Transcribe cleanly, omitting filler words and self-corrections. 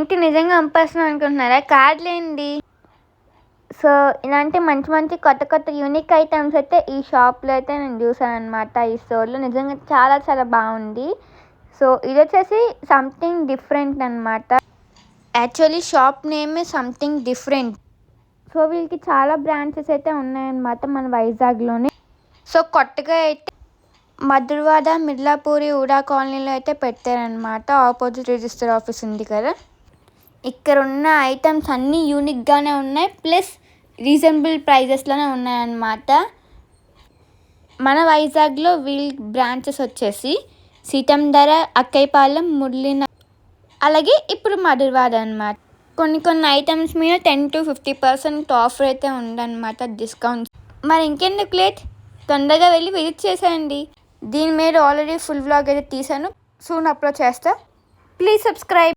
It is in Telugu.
ఏంటి నిజంగా అమ్మేస్తున్నావు అనుకుంటున్నారా? కాదులేండి. సో, ఇలాంటి మంచి మంచి కొత్త కొత్త యూనిక్ ఐటెమ్స్ అయితే ఈ షాప్‌లో అయితే నేను చూసాననమాట. ఈ స్టోర్‌లో నిజంగా చాలా చాలా బావుంది. సో, ఇదొచ్చేసి సంథింగ్ డిఫరెంట్ అనమాట. యాక్చువల్లీ షాప్ నేమే సంథింగ్ డిఫరెంట్. సో, వీళ్ళకి చాలా బ్రాంచెస్ అయితే ఉన్నాయన్నమాట మన వైజాగ్‌లోనే. సో, కొత్తగా అయితే మధురవాడ, మిర్లాపూరి, ఊడా కాలనీలో అయితే పెట్టారనమాట. ఆపోజిట్ రిజిస్టర్ ఆఫీస్ ఉంది కదా, ఇక్కడ ఉన్న ఐటమ్స్ అన్నీ యూనిక్గానే ఉన్నాయి. ప్లస్ రీజనబుల్ ప్రైజెస్లోనే ఉన్నాయన్నమాట. మన వైజాగ్లో వీళ్ళ బ్రాంచెస్ వచ్చేసి సీతంధర, అక్కైపాలెం, మురళీనగర్, అలాగే ఇప్పుడు మధురవాడ అనమాట. కొన్ని ఐటమ్స్ మీద 10-50% ఆఫర్ అయితే ఉందన్నమాట, డిస్కౌంట్స్. మరి ఇంకెందుకు లేట్, తొందరగా వెళ్ళి విజిట్ చేసేయండి. దీని మీద ఆల్రెడీ ఫుల్ వ్లాగ్ అయితే తీసాను, సూన్ అప్లోడ్ చేస్తా. Please subscribe.